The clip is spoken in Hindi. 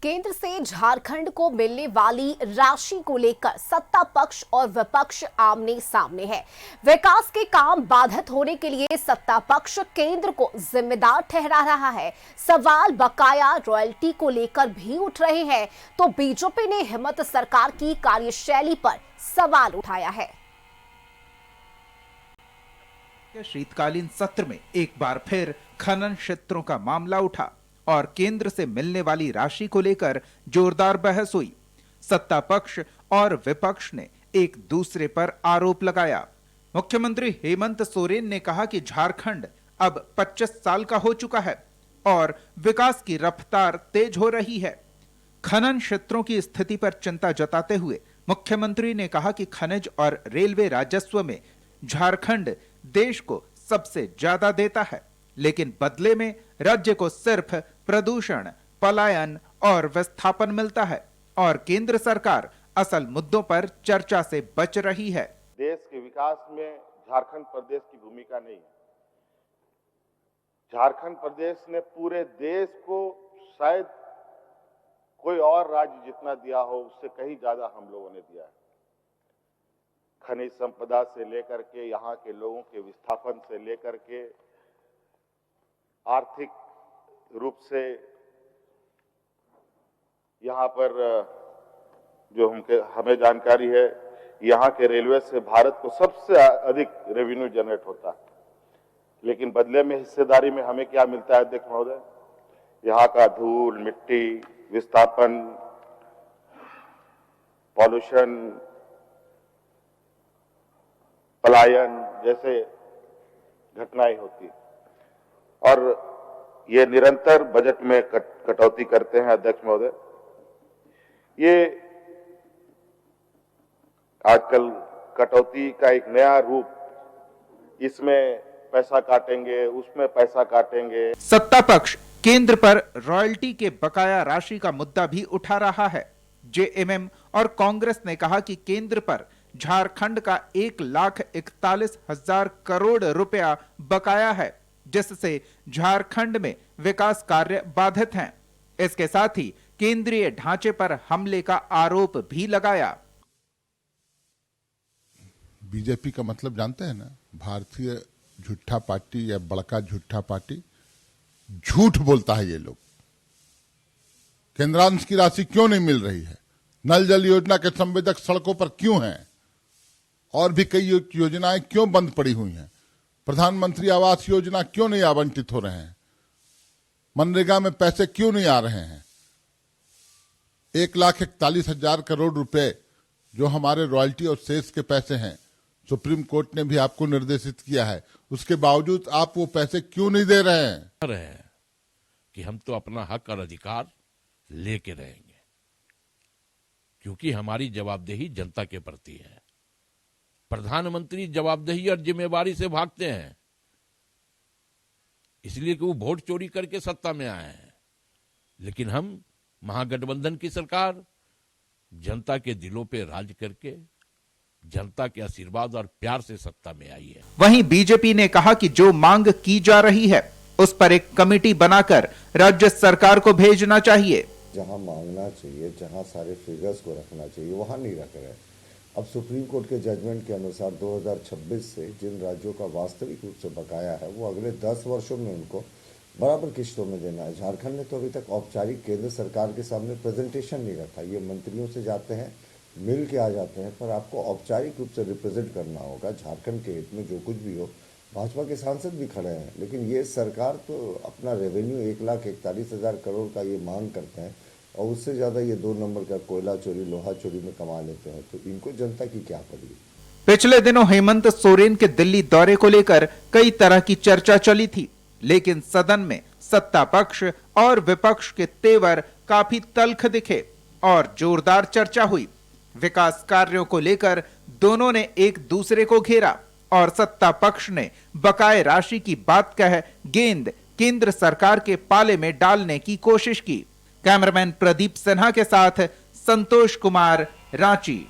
केंद्र से झारखंड को मिलने वाली राशि को लेकर सत्ता पक्ष और विपक्ष आमने सामने है। विकास के काम बाधित होने के लिए सत्ता पक्ष केंद्र को जिम्मेदार ठहरा रहा है। सवाल बकाया रॉयल्टी को लेकर भी उठ रहे हैं, तो बीजेपी ने हिम्मत सरकार की कार्यशैली पर सवाल उठाया है। शीतकालीन सत्र में एक बार फिर खनन क्षेत्रों का मामला उठा और केंद्र से मिलने वाली राशि को लेकर जोरदार बहस हुई। सत्ता पक्ष और विपक्ष ने एक दूसरे पर आरोप लगाया। मुख्यमंत्री हेमंत सोरेन ने कहा कि झारखंड अब 25 साल का हो चुका है और विकास की रफ्तार तेज हो रही है। खनन क्षेत्रों की स्थिति पर चिंता जताते हुए मुख्यमंत्री ने कहा कि खनिज और रेलवे राजस्व में झारखंड देश को सबसे ज्यादा देता है, लेकिन बदले में राज्य को सिर्फ प्रदूषण, पलायन और विस्थापन मिलता है और केंद्र सरकार असल मुद्दों पर चर्चा से बच रही है। देश के विकास में झारखंड प्रदेश की भूमिका नहीं है। झारखंड प्रदेश ने पूरे देश को शायद कोई और राज्य जितना दिया हो उससे कहीं ज्यादा हम लोगों ने दिया है। खनिज संपदा से लेकर के यहाँ के लोगों के विस्थापन से लेकर के आर्थिक रूप से यहाँ पर जो हमें जानकारी है, यहाँ के रेलवे से भारत को सबसे अधिक रेवेन्यू जनरेट होता है, लेकिन बदले में हिस्सेदारी में हमें क्या मिलता है अध्यक्ष महोदय? यहाँ का धूल, मिट्टी, विस्थापन, पॉल्यूशन, पलायन जैसे घटनाएं होती है और ये निरंतर बजट में कटौती करते हैं अध्यक्ष महोदय। ये आजकल कटौती का एक नया रूप, इसमें पैसा काटेंगे, उसमें पैसा काटेंगे। सत्ता पक्ष केंद्र पर रॉयल्टी के बकाया राशि का मुद्दा भी उठा रहा है। जेएमएम और कांग्रेस ने कहा कि केंद्र पर झारखंड का 1,41,000 करोड़ रुपया बकाया है, जिससे झारखंड में विकास कार्य बाधित हैं। इसके साथ ही केंद्रीय ढांचे पर हमले का आरोप भी लगाया। बीजेपी का मतलब जानते हैं ना? भारतीय झूठा पार्टी या बड़का झूठा पार्टी। झूठ बोलता है ये लोग। केंद्रांश की राशि क्यों नहीं मिल रही है? नल जल योजना के संवेदक सड़कों पर क्यों हैं? और भी कई योजनाएं क्यों बंद पड़ी हुई हैं? प्रधानमंत्री आवास योजना क्यों नहीं आवंटित हो रहे हैं? मनरेगा में पैसे क्यों नहीं आ रहे हैं? 1,41,000 करोड़ रुपए जो हमारे रॉयल्टी और सेस के पैसे हैं, सुप्रीम कोर्ट ने भी आपको निर्देशित किया है, उसके बावजूद आप वो पैसे क्यों नहीं दे रहे हैं? कि हम तो अपना हक और अधिकार लेके रहेंगे, क्योंकि हमारी जवाबदेही जनता के प्रति है। प्रधानमंत्री जवाबदेही और जिम्मेवारी से भागते हैं, इसलिए कि वो वोट चोरी करके सत्ता में आए हैं। लेकिन हम महागठबंधन की सरकार जनता के दिलों पे राज करके जनता के आशीर्वाद और प्यार से सत्ता में आई है। वहीं बीजेपी ने कहा कि जो मांग की जा रही है उस पर एक कमेटी बनाकर राज्य सरकार को भेजना चाहिए। जहां मांगना चाहिए, जहां सारे फिगर्स को रखना चाहिए, वहां नहीं रख रहे। अब सुप्रीम कोर्ट के जजमेंट के अनुसार 2026 से जिन राज्यों का वास्तविक रूप से बकाया है वो अगले 10 वर्षों में उनको बराबर किश्तों में देना है। झारखंड ने तो अभी तक औपचारिक केंद्र सरकार के सामने प्रेजेंटेशन नहीं रखा। ये मंत्रियों से जाते हैं, मिल के आ जाते हैं, पर आपको औपचारिक रूप से रिप्रेजेंट करना होगा झारखंड के हित में जो कुछ भी हो। भाजपा के सांसद भी खड़े हैं, लेकिन ये सरकार तो अपना रेवेन्यू 1,41,000 करोड़ का ये मांग करते हैं और उससे ज्यादा ये 2 नंबर का कोयला चोरी, लोहा चोरी में कमा लेते हैं। तो इनको जनता की क्या पड़ी? पिछले दिनों हेमंत सोरेन के दिल्ली दौरे को लेकर कई तरह की चर्चा चली थी, लेकिन सदन में सत्ता पक्ष और विपक्ष के तेवर काफी तल्ख दिखे और जोरदार चर्चा हुई। विकास कार्यों को लेकर दोनों ने एक दूसरे को घेरा और सत्ता पक्ष ने बकाये राशि की बात कह गेंद केंद्र सरकार के पाले में डालने की कोशिश की। कैमरामैन प्रदीप सिन्हा के साथ संतोष कुमार, रांची।